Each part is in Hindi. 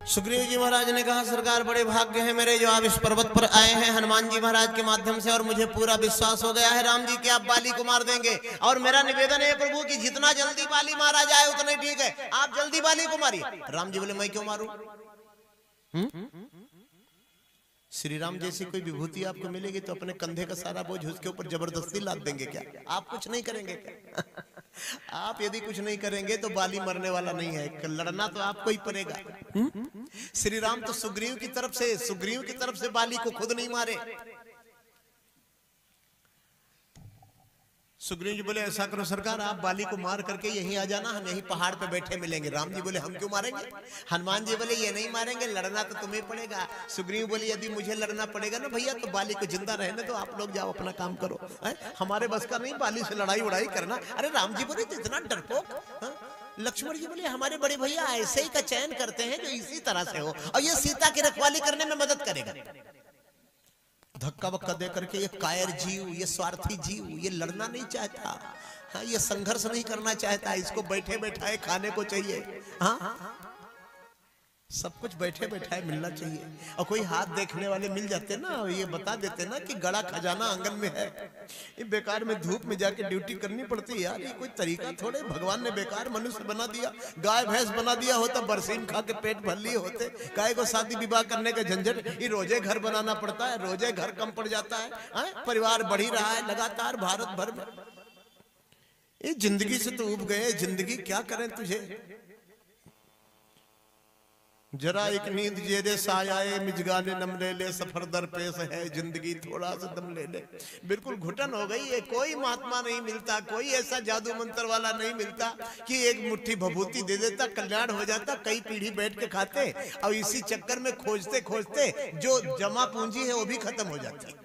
सुग्रीव जी महाराज ने कहा, सरकार बड़े भाग्य है मेरे जो आप इस पर्वत पर आए हैं हनुमान जी महाराज के माध्यम से, और मुझे पूरा विश्वास हो गया है राम जी कि आप बाली को मार देंगे। और मेरा निवेदन है प्रभु कि जितना जल्दी बाली मारा जाए उतना ही ठीक है, आप जल्दी बाली को मारिए। राम जी बोले, मैं क्यों मारूं? श्री राम जैसी कोई विभूति आपको मिलेगी तो अपने कंधे का सारा बोझ उसके ऊपर जबरदस्ती लाद देंगे क्या? आप कुछ नहीं करेंगे क्या? आप यदि कुछ नहीं करेंगे तो बाली मरने वाला नहीं है, लड़ना तो आपको ही पड़ेगा। श्री राम तो सुग्रीव की तरफ से बाली को खुद नहीं मारे। सुग्रीव जी बोले, ऐसा करो सरकार, आप बाली को मार करके यहीं आ जाना, हम यहीं पहाड़ पे बैठे मिलेंगे। राम जी बोले, हम क्यों मारेंगे? हनुमान जी बोले, ये नहीं मारेंगे, लड़ना तो तुम्हें पड़ेगा। सुग्रीव बोले, यदि मुझे लड़ना पड़ेगा ना भैया तो बाली को जिंदा रहने तो आप लोग जाओ अपना काम करो, हमारे बस का नहीं बाली से लड़ाई उड़ाई करना। अरे राम जी बोले, तो इतना डरपोक? लक्ष्मण जी बोले, हमारे बड़े भैया ऐसे ही का चयन करते हैं जो इसी तरह से हो, और ये सीता की रखवाली करने में मदद करेगा। धक्का वक्का दे करके ये कायर जीव, ये स्वार्थी जीव, ये लड़ना नहीं चाहता, हाँ, ये संघर्ष नहीं करना चाहता, इसको बैठे बैठाए खाने को चाहिए, हाँ, सब कुछ बैठे बैठाए मिलना चाहिए। और कोई हाथ देखने वाले मिल जाते ना, ये बता देते ना कि गड़ा खजाना आंगन में है, ये बेकार में धूप में जाके ड्यूटी करनी पड़ती है यार, ये कोई तरीका थोड़े। भगवान ने बेकार मनुष्य बना दिया, गाय भैंस बना दिया होता, बरसीन खा के पेट भर लिए होते, गाय को शादी विवाह करने का झंझट, ये रोजे घर बनाना पड़ता है, रोजे घर कम पड़ जाता है, परिवार बढ़ ही रहा है लगातार भारत भर में। ये जिंदगी से तो उब गए, जिंदगी क्या करें तुझे। जरा एक नींद जेरे सायाए मिजगाने नम ले ले, सफर दर पेश है जिंदगी थोड़ा सा दम ले ले। बिल्कुल घुटन हो गई है, कोई महात्मा नहीं मिलता, कोई ऐसा जादू मंत्र वाला नहीं मिलता कि एक मुट्ठी भभूति दे देता, कल्याण हो जाता, कई पीढ़ी बैठ के खाते, और इसी चक्कर में खोजते खोजते जो जमा पूंजी है वो भी खत्म हो जाती।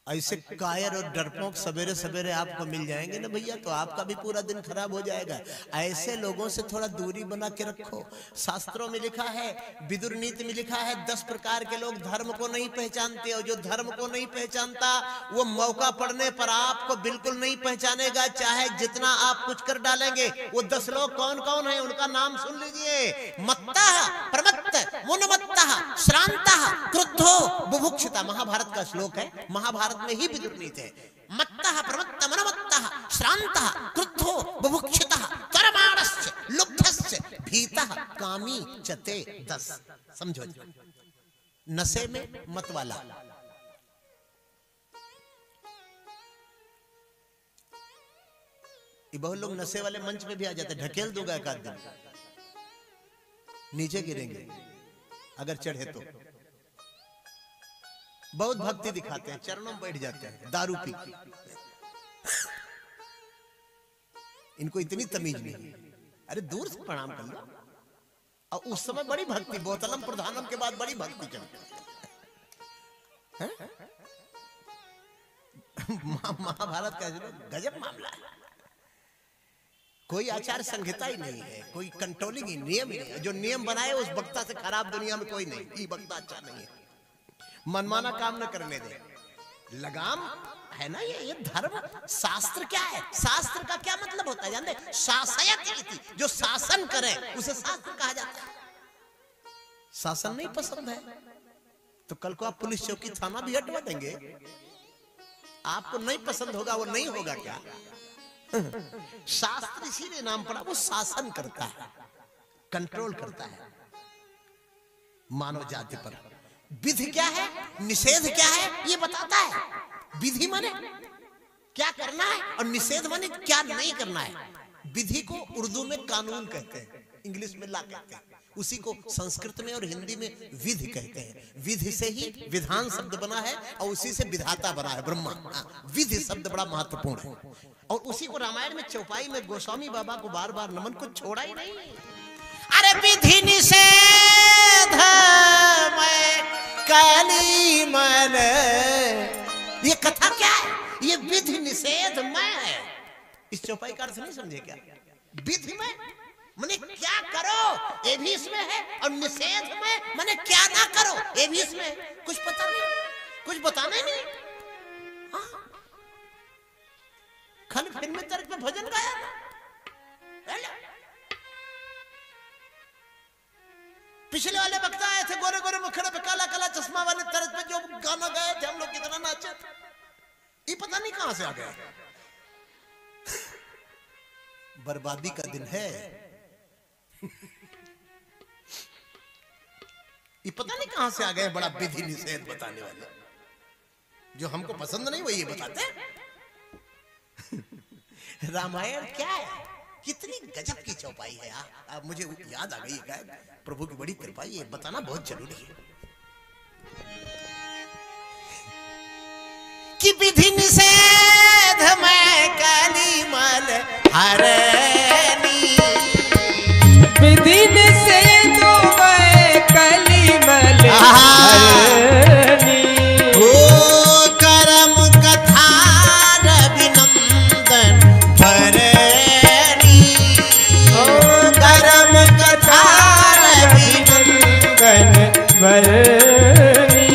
ऐसे कायर और डरपोक सवेरे सवेरे आपको मिल जाएंगे ना भैया, तो आपका भी पूरा दिन खराब हो जाएगा। ऐसे लोगों से थोड़ा दूरी बना के रखो। शास्त्रों में लिखा है, विदुर नीति में लिखा है, 10 प्रकार के लोग धर्म को नहीं पहचानते, और जो धर्म को नहीं पहचानता वो मौका पड़ने पर आपको बिल्कुल नहीं पहचानेगा, चाहे जितना आप कुछ कर डालेंगे। वो 10 लोग कौन कौन है उनका नाम सुन लीजिए। मत्तः प्रमत्त मुनमत्तः श्रान्तः क्रुद्धो बुभुक्षितः, महाभारत का श्लोक है, महाभारत में ही विदुर नीति है। मत्तः प्रमत्त मनमत्तः श्रान्तः क्रुद्धो बुभुक्षितः कर्माणस्य लुब्धस्य भीतः कामी चते 10। समझो, नशे में मत वाला, ये बहुत लोग नशे वाले मंच पे भी आ जाते, ढकेल दूंगा एक आध दिन, नीचे गिरेंगे अगर चढ़े तो। बहुत भक्ति दिखाते हैं, चरणों में बैठ जाते हैं, दारू पी। इनको इतनी तमीज नहीं। अरे दूर से प्रणाम कर लो। और उस समय बड़ी भक्ति, बोतलम प्रधानम के बाद बड़ी भक्ति चलती है। महाभारत का गजब मामला है। कोई आचार संहिता ही नहीं है, कोई कंट्रोलिंग ही नियम ही नहीं है। जो नियम बनाए उस वक्ता से खराब दुनिया में कोई नहीं। ये वक्ता अच्छा नहीं है, मनमाना काम न करने दे। लगाम है ना, ये धर्म शास्त्र क्या है? शास्त्र का क्या मतलब होता है जानते? शासयति, जो शासन करे उसे शास्त्र कहा जाता है। शासन नहीं पसंद है तो कल को आप पुलिस चौकी थाना भी हटवा देंगे। आपको नहीं पसंद होगा, वो नहीं होगा क्या? शास्त्र इसीलिए नाम पड़ा, वो शासन करता है, कंट्रोल करता है मानव जाति पर। विधि क्या है, निषेध क्या है, ये बताता है। विधि माने क्या करना है और निषेध माने क्या नहीं करना है। विधि को उर्दू में कानून कहते हैं, इंग्लिश में लॉ कहते हैं, उसी को संस्कृत में और हिंदी में विधि कहते हैं। विधि से ही विधान शब्द बना है और उसी से विधाता बना है ब्रह्मा। विधि शब्द बड़ा महत्वपूर्ण है, और उसी को रामायण में चौपाई में गोस्वामी बाबा को बार बार नमन, को छोड़ा ही नहीं। अरे विधि निषेध काली मन, ये कथा क्या है? ये विधि निषेध मैं है। इस चौपाई का अर्थ नहीं समझे क्या? विधि में माने क्या करो ये भी इसमें है, और निषेध में माने क्या ना करो ये भी इसमें है। कुछ पता नहीं, कुछ बताना ही नहीं। हाँ, कल फिल्म में तर्क पे भजन गाया। पिछले वाले वक्ता आए थे गोरे गोरे मुखड़े पे काला काला चश्मा वाले तर्ज पे जो गाना गाए थे हम लोग कितना नाचे थे, ये पता नहीं कहां से आ गए। बर्बादी का दिन है। ये पता नहीं कहां से आ गए बड़ा विधि निषेध बताने वाले, जो हमको पसंद नहीं वही बताते। रामायण क्या है, कितनी गजब की चौपाई है यार। अब मुझे याद आ गई है, प्रभु की बड़ी कृपा, ये बताना बहुत जरूरी है कि विधि निषेध में कलिमल हरनी, विधि निषेध में कलिमल हरनी, ओ करम कथा रविनंदन भरनी, ओ करम कथा रविनंदन भरनी,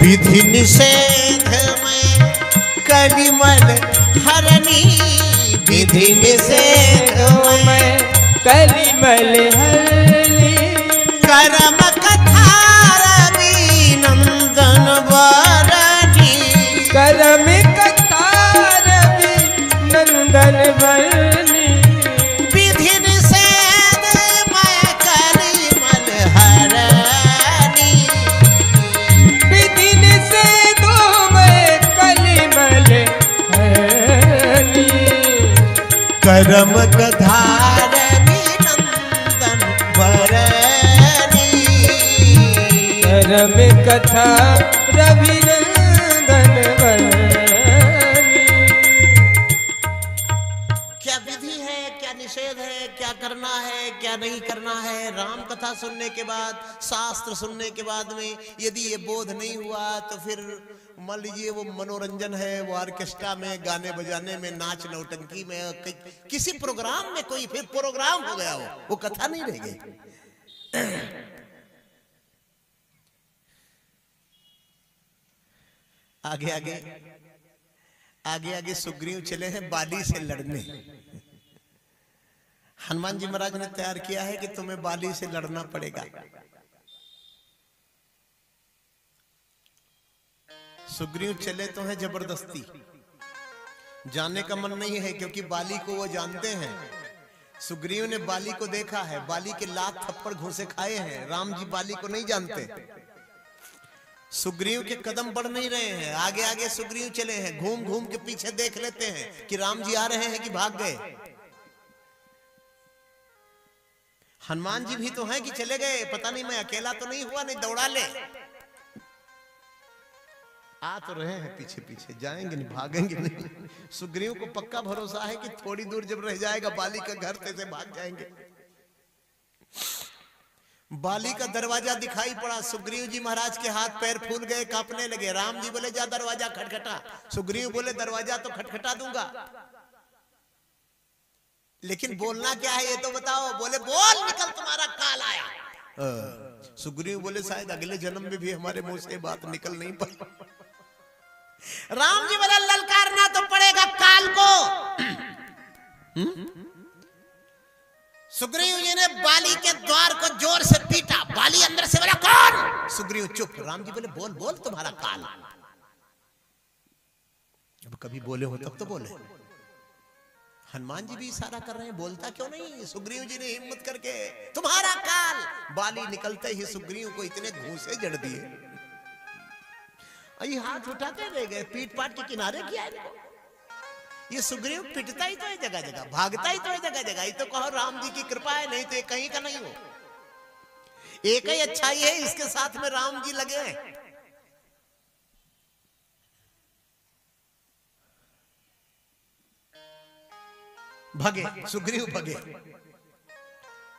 विधि निषेध में कलिमल हरनी, विधि निषेध में कलिमल हरनी, करम कथा रविनंदन भरनी, करम कथा रविनंदन भरनी, विधि निषेध में कलिमल हरनी, विधि निषेध में कलिमल हरनी, करम कथा रविनंदन भरनी, करम कथा रविनंदन भरनी। क्या विधि है, क्या निषेध है, क्या करना है, क्या नहीं करना है। राम कथा सुनने के बाद, शास्त्र सुनने के बाद में यदि ये बोध नहीं हुआ तो फिर मान लीजिए वो मनोरंजन है, वो ऑर्केस्ट्रा में गाने बजाने में, नाच नौटंकी में, किसी प्रोग्राम में कोई फिर प्रोग्राम हो गया, वो कथा नहीं रह गई। आगे आगे आगे आगे सुग्रीव चले हैं बाली से लड़ने। हनुमान जी महाराज ने तैयार किया है कि तुम्हें बाली से लड़ना पड़ेगा। सुग्रीव चले तो हैं जबरदस्ती, जाने का मन नहीं है क्योंकि बाली को वो जानते हैं। सुग्रीव ने बाली को देखा है, बाली के लात थप्पड़ घूंसे खाए हैं। राम जी बाली को नहीं जानते। सुग्रीव के कदम बढ़ नहीं रहे हैं, आगे आगे सुग्रीव चले हैं, घूम घूम के पीछे देख लेते हैं कि राम जी आ रहे हैं कि भाग गए। हनुमान जी भी तो हैं कि चले गए, पता नहीं मैं अकेला तो नहीं हुआ, नहीं दौड़ा ले। आ तो रहे हैं पीछे पीछे, जाएंगे नहीं, भागेंगे नहीं। सुग्रीव को पक्का भरोसा है कि थोड़ी दूर जब रह जाएगा बाली का घर से भाग जाएंगे। बाली का दरवाजा दिखाई पड़ा, सुग्रीव जी महाराज के हाथ पैर फूल गए, कांपने लगे। राम जी बोले जा दरवाजा खटखटा। सुग्रीव बोले दरवाजा तो खटखटा दूंगा, लेकिन बोलना क्या है ये तो बताओ। बोले बोल, निकल, तुम्हारा काल आया। सुग्रीव बोले शायद अगले जन्म में भी हमारे मुंह से बात निकल नहीं पाई। राम जी बोले ललकारना तो पड़ेगा काल को। सुग्रीव जी ने बाली के द्वार को जोर से पीटा। बाली अंदर से बोला कौन? सुग्रीव चुप। राम जी बोले बोल बोल, तुम्हारा काल। अब कभी बोले हो तब तो बोले। हनुमान जी भी इशारा कर रहे हैं, बोलता क्यों नहीं? सुग्रीव जी ने हिम्मत करके तुम्हारा काल। बाली निकलते ही सुग्रीव को इतने घूंसे जड़ दिए, ये हाथ उठाते रह गए, पीठ पाट के किनारे किया है। ये सुग्रीव पिटता ही तो है जगह जगह, भागता ही तो है जगह जगह। ये तो कहो राम जी की कृपा है, नहीं तो ये कहीं का नहीं हो। एक ही अच्छाई है, इसके साथ में राम जी लगे हैं। भगे, सुग्रीव भगे।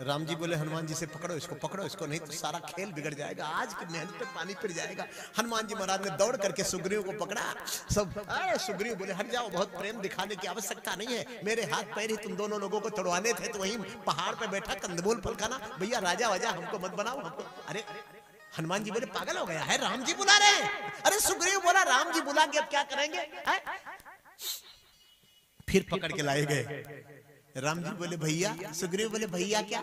राम जी बोले हनुमान जी से पकड़ो इसको, नहीं तो सारा खेल बिगड़ जाएगा, आज की मेहनत पे पानी फिर जाएगा। हनुमान जी महाराज ने दौड़ करके सुग्रीव को पकड़ा। सब सुग्रीव बोले हट जाओ, बहुत प्रेम दिखाने की आवश्यकता नहीं है, मेरे हाथ पैर ही तुम दोनों लोगों को तोड़वाने थे तो वहीं पहाड़ पे बैठा कंदमूल फल खाना। भैया राजा वाजा हमको मत बनाओ, हमको। अरे हनुमान जी बोले पागल हो गया है, राम जी बुला रहे हैं। अरे सुग्रीव बोला राम जी बुला के अब क्या करेंगे? फिर पकड़ के लाए गए। राम जी बोले भैया, सुग्रीव बोले भैया क्या?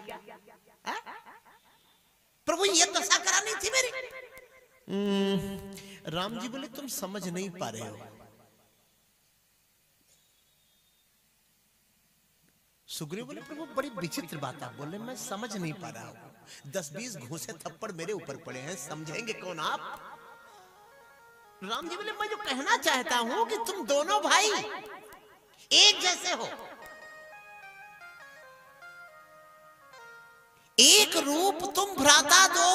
प्रभु ये दशा करानी थी मेरी। राम जी बोले तुम समझ नहीं पा रहे हो। सुग्रीव बोले प्रभु बड़ी विचित्र बात आप बोले, मैं समझ नहीं पा रहा हूं। 10-20 घूंसे थप्पड़ मेरे ऊपर पड़े हैं, समझेंगे कौन आप? राम जी बोले मैं जो कहना चाहता हूं कि तुम दोनों भाई एक जैसे हो, एक रूप तुम भ्राता दो।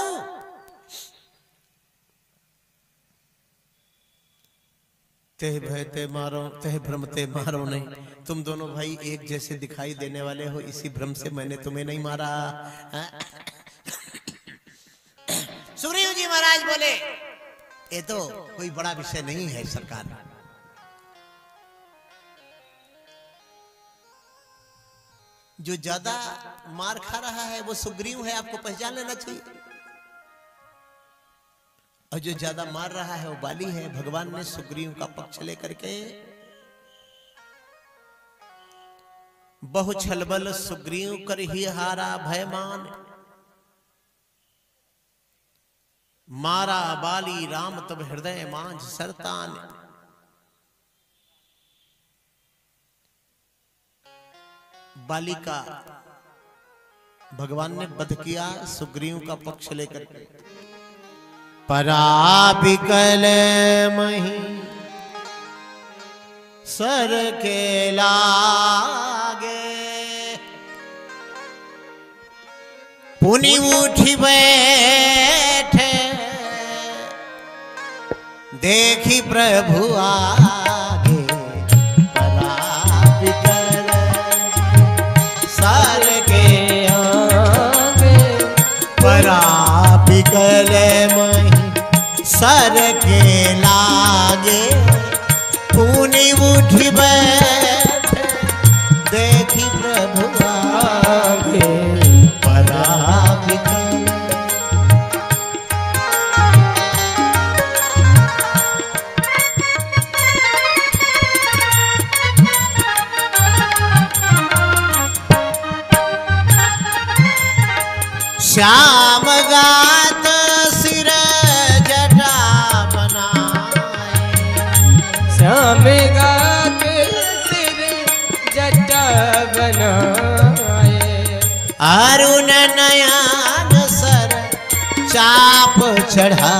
तेह भय ते मारो, तेह भ्रम ते मारो नहीं। तुम दोनों भाई एक जैसे दिखाई देने वाले हो, इसी भ्रम से मैंने तुम्हें नहीं मारा। सुग्रीव जी महाराज बोले ये तो कोई बड़ा विषय नहीं है सरकार। जो ज्यादा मार खा रहा है वो सुग्रीव है, आपको पहचान लेना चाहिए। और जो ज्यादा मार रहा है वो बाली है। भगवान ने सुग्रीव का पक्ष लेकर के बहु छलबल सुग्रीव कर ही हारा भयमान, मारा बाली राम तब हृदय मांझ सरतान। बाली का भगवान ने वध किया सुग्रीव का पक्ष लेकर के। पराबिकल मही सर के लागे, पुनि उठी बैठे देखी प्रभु आगे। पराबिकल सर के आगे, पराबिकल मही सर के लागे, पुनि उठी बैठे देखी प्रभु आगे। पराबिकल श्याम गात सिर जटा बनाए, श्याम गात सिर जटा बनाए। अरुण नयन सर चाप चढ़ा